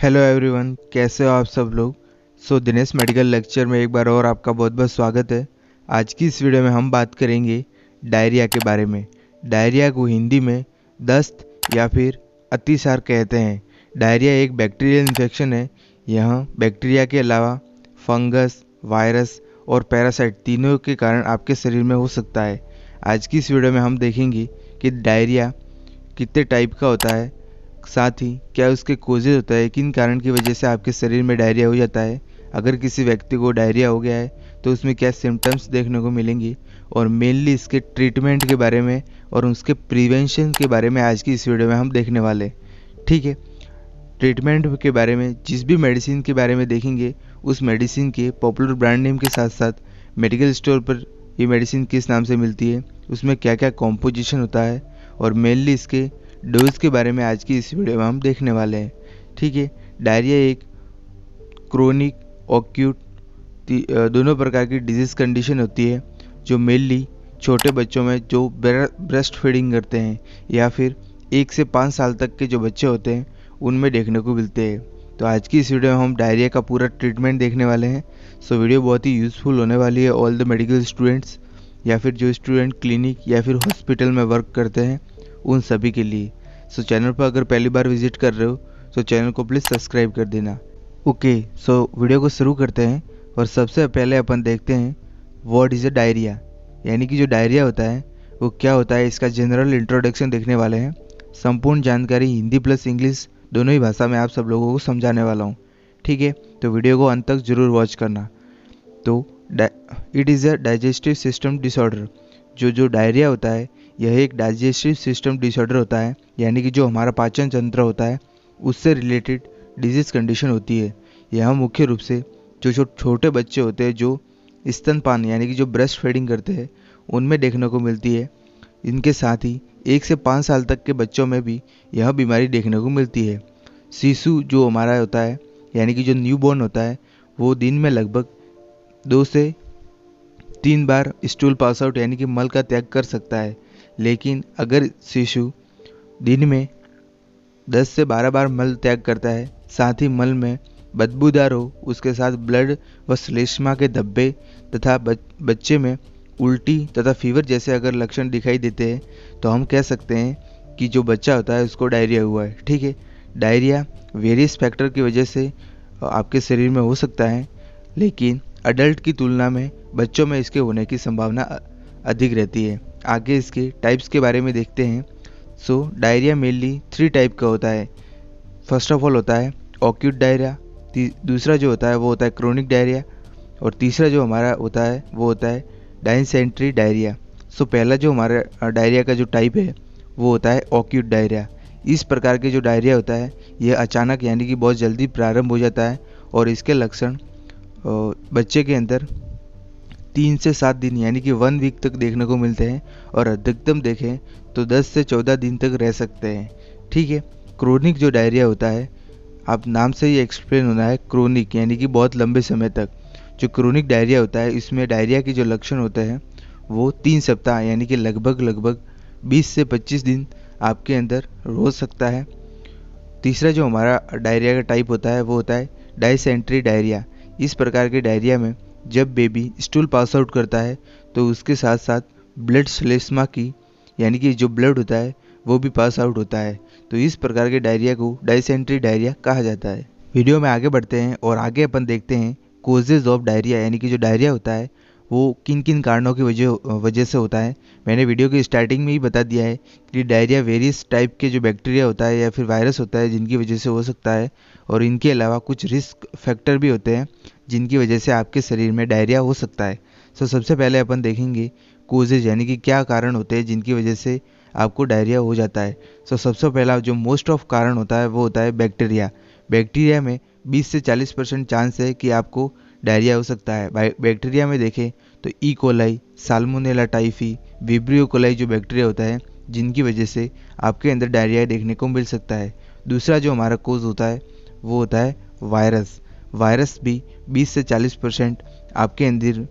Hello everyone, कैसे हो आप सब लोग। दिनेश मेडिकल लेक्चर में एक बार और आपका बहुत बहुत स्वागत है। आज की इस वीडियो में हम बात करेंगे डायरिया के बारे में। डायरिया को हिंदी में दस्त या फिर अतिसार कहते हैं। डायरिया एक बैक्टीरियल इन्फेक्शन है। यह बैक्टीरिया के अलावा फंगस, वायरस और पैरासाइट तीनों के कारण आपके शरीर में हो सकता है। आज की इस वीडियो में हम देखेंगे कि डायरिया कितने टाइप का होता है, साथ ही क्या उसके कोजेज होता है, किन कारण की वजह से आपके शरीर में डायरिया हो जाता है। अगर किसी व्यक्ति को डायरिया हो गया है तो उसमें क्या सिम्टम्स देखने को मिलेंगे, और मेनली इसके ट्रीटमेंट के बारे में और उसके प्रिवेंशन के बारे में आज की इस वीडियो में हम देखने वाले। ठीक है, ट्रीटमेंट के बारे में जिस भी मेडिसिन के बारे में देखेंगे उस मेडिसिन के पॉपुलर ब्रांड नेम के साथ साथ मेडिकल स्टोर पर ये मेडिसिन किस नाम से मिलती है, उसमें क्या क्या कॉम्पोजिशन होता है, और मेनली इसके डोज के बारे में आज की इस वीडियो में हम देखने वाले हैं। ठीक है, डायरिया एक क्रोनिक, ऑक्यूट दोनों प्रकार की डिजीज़ कंडीशन होती है जो मेनली छोटे बच्चों में जो ब्रेस्ट फीडिंग करते हैं या फिर 1 से 5 साल तक के जो बच्चे होते हैं उनमें देखने को मिलते हैं। तो आज की इस वीडियो में हम डायरिया का पूरा ट्रीटमेंट देखने वाले हैं। वीडियो बहुत ही यूज़फुल होने वाली है ऑल द मेडिकल स्टूडेंट्स या फिर जो स्टूडेंट क्लिनिक या फिर हॉस्पिटल में वर्क करते हैं उन सभी के लिए। चैनल पर अगर पहली बार विजिट कर रहे हो तो चैनल को प्लीज़ सब्सक्राइब कर देना। ओके, वीडियो को शुरू करते हैं। और सबसे पहले अपन देखते हैं व्हाट इज़ अ डायरिया, यानी कि जो डायरिया होता है वो क्या होता है, इसका जनरल इंट्रोडक्शन देखने वाले हैं। संपूर्ण जानकारी हिंदी प्लस इंग्लिश दोनों ही भाषा में आप सब लोगों को समझाने वाला हूँ। ठीक है, तो वीडियो को अंत तक ज़रूर वॉच करना। तो it is a digestive system disorder. जो डायरिया होता है यह एक डाइजेस्टिव सिस्टम डिसऑर्डर होता है, यानी कि जो हमारा पाचन तंत्र होता है उससे रिलेटेड डिजीज़ कंडीशन होती है। यह मुख्य रूप से जो छोटे बच्चे होते हैं जो स्तनपान यानी कि जो ब्रेस्ट फीडिंग करते हैं उनमें देखने को मिलती है। इनके साथ ही 1 से 5 साल तक के बच्चों में भी यह बीमारी देखने को मिलती है। शिशु जो हमारा होता है यानी कि जो न्यूबॉर्न होता है वो दिन में लगभग 2 से 3 बार स्टूल पास आउट यानी कि मल का त्याग कर सकता है। लेकिन अगर शिशु दिन में 10 से 12 बार मल त्याग करता है, साथ ही मल में बदबूदार हो, उसके साथ ब्लड व श्लेष्मा के धब्बे तथा बच्चे में उल्टी तथा फीवर जैसे अगर लक्षण दिखाई देते हैं तो हम कह सकते हैं कि जो बच्चा होता है उसको डायरिया हुआ है। ठीक है, डायरिया वेरियस फैक्टर की वजह से आपके शरीर में हो सकता है, लेकिन अडल्ट की तुलना में बच्चों में इसके होने की संभावना अधिक रहती है। आगे इसके टाइप्स के बारे में देखते हैं। डायरिया मेनली 3 टाइप का होता है। फर्स्ट ऑफ ऑल होता है ऑक्यूट डायरिया, दूसरा जो होता है वो होता है क्रोनिक डायरिया, और तीसरा जो हमारा होता है वो होता है डायसेंट्री डायरिया। पहला जो हमारा डायरिया का जो टाइप है वो होता है ऑक्यूट डायरिया। इस प्रकार के जो डायरिया होता है ये अचानक यानी कि बहुत जल्दी प्रारंभ हो जाता है, और इसके लक्षण बच्चे के अंदर 3 से 7 दिन यानी कि 1 वीक तक देखने को मिलते हैं, और अधिकतम देखें तो 10 से 14 दिन तक रह सकते हैं। ठीक है, क्रोनिक जो डायरिया होता है, आप नाम से ही एक्सप्लेन होना है क्रोनिक यानी कि बहुत लंबे समय तक। जो क्रोनिक डायरिया होता है इसमें डायरिया के जो लक्षण होते हैं वो 3 सप्ताह यानी कि लगभग 20 से 25 दिन आपके अंदर हो सकता है। तीसरा जो हमारा डायरिया का टाइप होता है वो होता है डायसेंट्री डायरिया। इस प्रकार के डायरिया में जब बेबी स्टूल पास आउट करता है तो उसके साथ साथ ब्लड श्लेष्मा की यानी कि जो ब्लड होता है वो भी पास आउट होता है। तो इस प्रकार के डायरिया को डायसेंट्री डायरिया कहा जाता है। वीडियो में आगे बढ़ते हैं और आगे अपन देखते हैं कोजेज ऑफ डायरिया, यानी कि जो डायरिया होता है वो किन किन कारणों की वजह से होता है। मैंने वीडियो की स्टार्टिंग में ही बता दिया है कि डायरिया वेरियस टाइप के जो बैक्टीरिया होता है या फिर वायरस होता है जिनकी वजह से हो सकता है, और इनके अलावा कुछ रिस्क फैक्टर भी होते हैं जिनकी वजह से आपके शरीर में डायरिया हो सकता है। सबसे पहले अपन देखेंगे कोजेज यानी कि क्या कारण होते हैं जिनकी वजह से आपको डायरिया हो जाता है। सबसे पहला जो मोस्ट ऑफ कारण होता है वो होता है बैक्टीरिया। बैक्टीरिया में 20 से 40% चांस है कि आपको डायरिया हो सकता है। बैक्टीरिया में देखें तो E coli, salmonella typhi, vibrio coli जो बैक्टीरिया होता है जिनकी वजह से आपके अंदर डायरिया देखने को मिल सकता है। दूसरा जो हमारा कोज होता है वो होता है वायरस। वायरस भी 20 से 40% आपके अंदर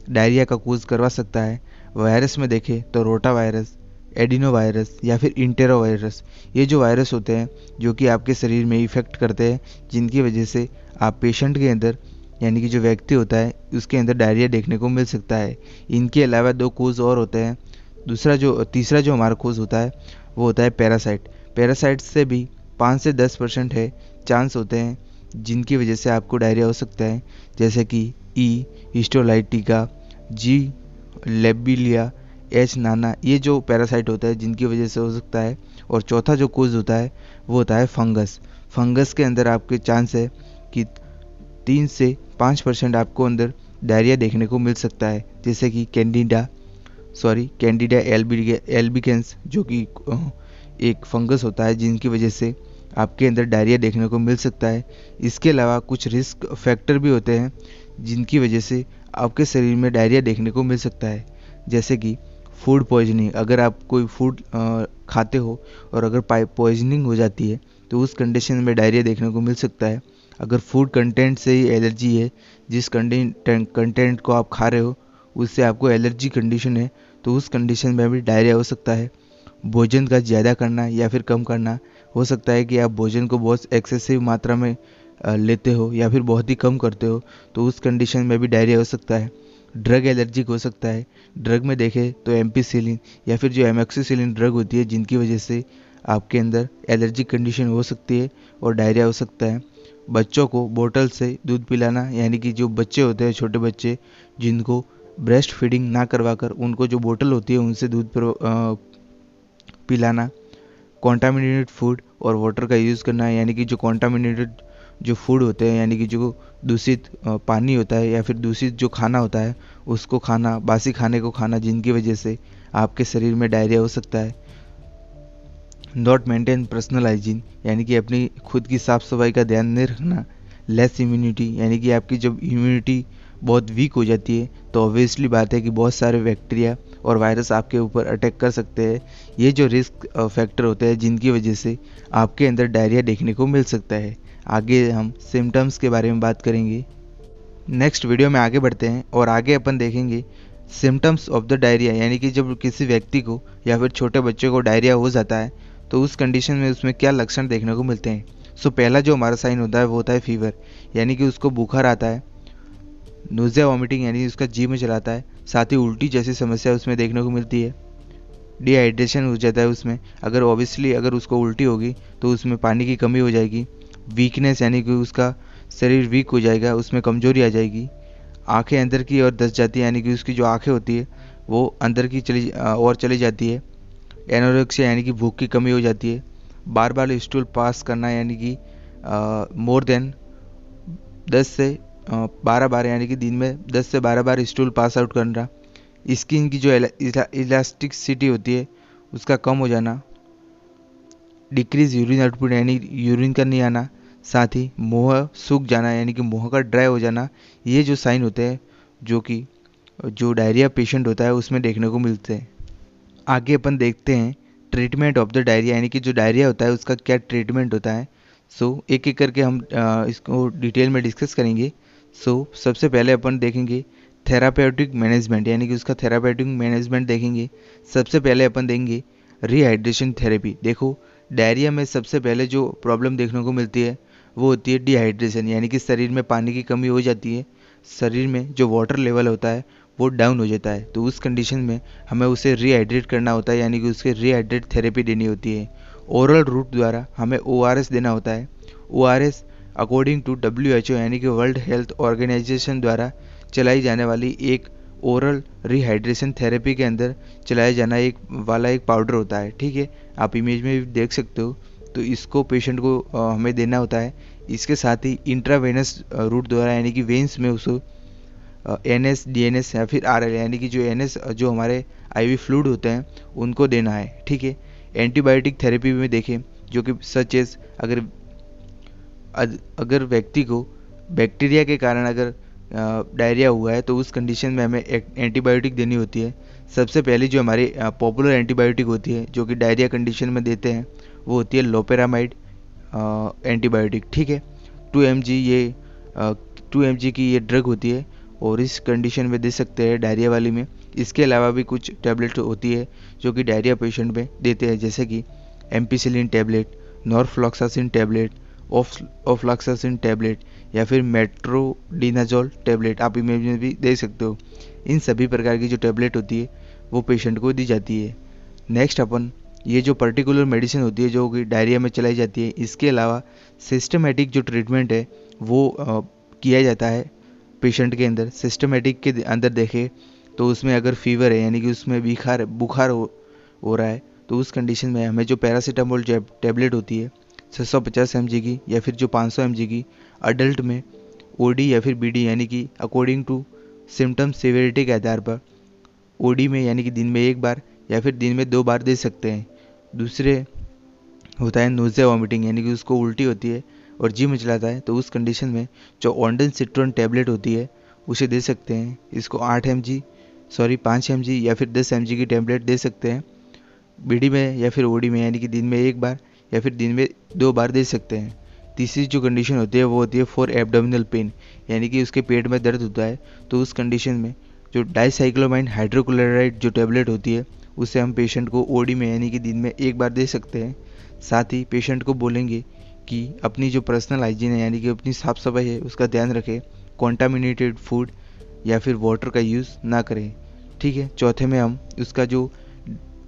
डायरिया का कोज करवा सकता है। वायरस में देखें तो रोटा वायरस, एडिनोवायरस या फिर इंटेरोवायरस। ये जो वायरस होते हैं जो कि आपके शरीर में इफ़ेक्ट करते हैं, जिनकी वजह से आप पेशेंट के अंदर यानी कि जो व्यक्ति होता है उसके अंदर डायरिया देखने को मिल सकता है। इनके अलावा 2 कोज़ और होते हैं। तीसरा जो हमारा कोज़ होता है वो होता है पैरासाइट। पैरासाइट से भी 5 से 10% है चांस होते हैं जिनकी वजह से आपको डायरिया हो सकता है, जैसे कि ई हिस्टोलाइटिका, जी लेबिलिया, एच नाना। ये जो पैरासाइट होता है जिनकी वजह से हो सकता है। और चौथा जो कोज होता है वो होता है फंगस। फंगस के अंदर आपके चांस है कि 3 से 5% आपको अंदर डायरिया देखने को मिल सकता है, जैसे कि कैंडिडा एल्बिकेंस, जो कि एक फंगस होता है जिनकी वजह से आपके अंदर डायरिया देखने को मिल सकता है। इसके अलावा कुछ रिस्क फैक्टर भी होते हैं जिनकी वजह से आपके शरीर में डायरिया देखने को मिल सकता है, जैसे कि फूड पॉइजनिंग। अगर आप कोई फूड खाते हो और अगर पॉइजनिंग हो जाती है तो उस कंडीशन में डायरिया देखने को मिल सकता है। अगर फूड कंटेंट से ही एलर्जी है, जिस कंटेंट को आप खा रहे हो उससे आपको एलर्जी कंडीशन है, तो उस कंडीशन में भी डायरिया हो सकता है। भोजन का ज़्यादा करना या फिर कम करना, हो सकता है कि आप भोजन को बहुत एक्सेसिव मात्रा में लेते हो या फिर बहुत ही कम करते हो, तो उस कंडीशन में भी डायरिया हो सकता है। ड्रग एलर्जिक हो सकता है। ड्रग में देखें तो एम्पिसिलिन या फिर जो एमोक्सिसिलिन ड्रग होती है जिनकी वजह से आपके अंदर एलर्जिक कंडीशन हो सकती है और डायरिया हो सकता है। बच्चों को बोतल से दूध पिलाना, यानी कि जो बच्चे होते हैं छोटे बच्चे जिनको ब्रेस्ट फीडिंग ना करवाकर उनको जो बोतल होती है उनसे दूध पिलाना। कॉन्टामिनेटेड फूड और वाटर का यूज़ करना, यानी कि जो कॉन्टामिनेटेड जो फूड होते हैं यानी कि जो दूषित पानी होता है या फिर दूषित जो खाना होता है उसको खाना, बासी खाने को खाना, जिनकी वजह से आपके शरीर में डायरिया हो सकता है। नॉट मेंटेन पर्सनल हाइजीन, यानी कि अपनी खुद की साफ़ सफाई का ध्यान नहीं रखना। लेस इम्यूनिटी, यानी कि आपकी जब इम्यूनिटी बहुत वीक हो जाती है तो ऑब्वियसली बात है कि बहुत सारे बैक्टीरिया और वायरस आपके ऊपर अटैक कर सकते हैं। ये जो रिस्क फैक्टर होते हैं जिनकी वजह से आपके अंदर डायरिया देखने को मिल सकता है। आगे हम सिम्टम्स के बारे में बात करेंगे। नेक्स्ट वीडियो में आगे बढ़ते हैं और आगे अपन देखेंगे सिम्टम्स ऑफ द डायरिया, यानी कि जब किसी व्यक्ति को या फिर छोटे बच्चे को डायरिया हो जाता है तो उस कंडीशन में उसमें क्या लक्षण देखने को मिलते हैं। सो पहला जो हमारा साइन होता है वो होता है फीवर, यानी कि उसको बुखार आता है। नोज़िया वॉमिटिंग, यानी उसका जी में चलाता है। साथ ही उल्टी जैसी समस्या उसमें देखने को मिलती है। डिहाइड्रेशन हो जाता है उसमें, अगर ऑब्वियसली अगर उसको उल्टी होगी तो उसमें पानी की कमी हो जाएगी। वीकनेस, यानी कि उसका शरीर वीक हो जाएगा, उसमें कमजोरी आ जाएगी। आंखें अंदर की ओर धंस जाती है, यानी कि उसकी जो आंखें होती है वो अंदर की चली जाती है। एनोरेक्सिया, यानी कि भूख की कमी हो जाती है। बार बार स्टूल पास करना, यानी कि मोर देन 10 से 12 बार, यानी कि दिन में 10 से 12 बार स्टूल पास आउट करना। स्किन की जो इलास्टिसिटी होती है उसका कम हो जाना। डिक्रीज यूरिन आउटपुट, यानी यूरिन का नहीं आना। साथ ही मुंह सूख जाना, यानी कि मुंह का ड्राई हो जाना। ये जो साइन होते हैं जो कि जो डायरिया पेशेंट होता है उसमें देखने को मिलते हैं। आगे अपन देखते हैं ट्रीटमेंट ऑफ द डायरिया, यानी कि जो डायरिया होता है उसका क्या ट्रीटमेंट होता है। एक एक करके हम इसको डिटेल में डिस्कस करेंगे। सबसे पहले अपन देखेंगे थेरापेटिक मैनेजमेंट, यानी कि उसका थेरापेटिक मैनेजमेंट देखेंगे। सबसे पहले अपन देंगे रिहाइड्रेशन थेरेपी। देखो, डायरिया में सबसे पहले जो प्रॉब्लम देखने को मिलती है वो होती है डिहाइड्रेशन, यानी कि शरीर में पानी की कमी हो जाती है। शरीर में जो वाटर लेवल होता है वो डाउन हो जाता है, तो उस कंडीशन में हमें उसे रिहाइड्रेट करना होता है, यानी कि उसके रिहाइड्रेट थेरेपी देनी होती है। ओरल रूट द्वारा हमें ORS देना होता है। ORS अकॉर्डिंग टू WHO, यानी कि वर्ल्ड हेल्थ ऑर्गेनाइजेशन द्वारा चलाई जाने वाली एक ओरल रिहाइड्रेशन थेरेपी के अंदर चलाया जाना एक पाउडर होता है। ठीक है, आप इमेज में भी देख सकते हो। तो इसको पेशेंट को हमें देना होता है। इसके साथ ही इंट्रावेनस रूट द्वारा, यानी कि वेंस में उसको NS, DNS या फिर RL, यानी कि जो NS जो हमारे IV फ्लूइड होते हैं उनको देना है। ठीक है, एंटीबायोटिक थेरेपी में देखें जो कि सच एज अगर व्यक्ति को बैक्टीरिया के कारण अगर डायरिया हुआ है तो उस कंडीशन में हमें एंटीबायोटिक देनी होती है। सबसे पहले जो हमारी पॉपुलर एंटीबायोटिक होती है जो कि डायरिया कंडीशन में देते हैं वो होती है लोपेरामाइड एंटीबायोटिक। ठीक है, 2 mg की ये ड्रग होती है और इस कंडीशन में दे सकते हैं डायरिया वाली में। इसके अलावा भी कुछ टैबलेट होती है जो कि डायरिया पेशेंट में देते हैं, जैसे कि ampicillin tablet, norfloxacin tablet, ofloxacin tablet या फिर मेट्रोडिनाजोल टैबलेट आप इमेज में भी दे सकते हो। इन सभी प्रकार की जो टैबलेट होती है वो पेशेंट को दी जाती है। नेक्स्ट अपन ये जो पर्टिकुलर मेडिसिन होती है जो कि डायरिया में चलाई जाती है, इसके अलावा सिस्टमेटिक जो ट्रीटमेंट है वो किया जाता है पेशेंट के अंदर। सिस्टमेटिक के अंदर देखें तो उसमें अगर फीवर है यानी कि उसमें बुखार हो रहा है तो उस कंडीशन में हमें जो पैरासीटामोल टैबलेट होती है 650 mg की या फिर जो 500 mg की, अडल्ट में ओडी या फिर बीडी यानी कि अकॉर्डिंग टू सिम्टम सिवियरिटी के आधार पर ओडी में यानी कि दिन में 1 बार या फिर दिन में 2 बार दे सकते हैं। दूसरे होता है नोज़िया वॉमिटिंग यानी कि उसको उल्टी होती है और जी मिचलाता है तो उस कंडीशन में जो ऑन्डनसिट्रोन टैबलेट होती है उसे दे सकते हैं। इसको 5 mg या फिर 10 mg की टैबलेट दे सकते हैं बीडी में या फिर ओडी में यानी कि दिन में 1 बार या फिर दिन में 2 बार दे सकते हैं। तीसरी जो कंडीशन होती है वो होती है फॉर एब्डोमिनल पेन यानी कि उसके पेट में दर्द होता है तो उस कंडीशन में जो डाइसाइक्लोमाइन हाइड्रोक्लोराइड जो टैबलेट होती है उसे हम पेशेंट को ओडी में यानी कि दिन में 1 बार दे सकते हैं। साथ ही पेशेंट को बोलेंगे कि अपनी जो पर्सनल हाइजीन है यानी कि अपनी साफ़ सफाई है उसका ध्यान रखें, कॉन्टामिनेटेड फूड या फिर वाटर का यूज़ ना करें। ठीक है। चौथे में हम उसका जो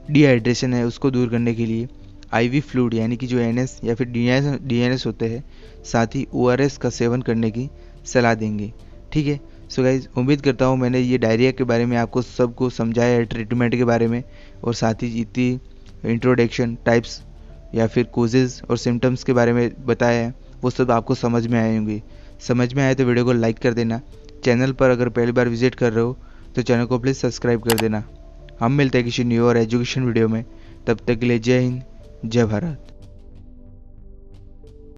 डिहाइड्रेशन है उसको दूर करने के लिए IV फ्लूइड यानी कि जो NS या फिर DNS होते हैं, साथ ही ORS का सेवन करने की सलाह देंगे। ठीक है। सो गाइज, उम्मीद करता हूँ मैंने ये डायरिया के बारे में आपको सबको समझाया है, ट्रीटमेंट के बारे में, और साथ ही जितनी इंट्रोडक्शन टाइप्स या फिर कोजेज़ और सिम्टम्स के बारे में बताया है वो सब आपको समझ में आए होंगे। समझ में आए तो वीडियो को लाइक कर देना। चैनल पर अगर पहली बार विजिट कर रहे हो तो चैनल को प्लीज़ सब्सक्राइब कर देना। हम मिलते हैं किसी न्यू और एजुकेशन वीडियो में। तब तक के लिए जय हिंद, जय भारत।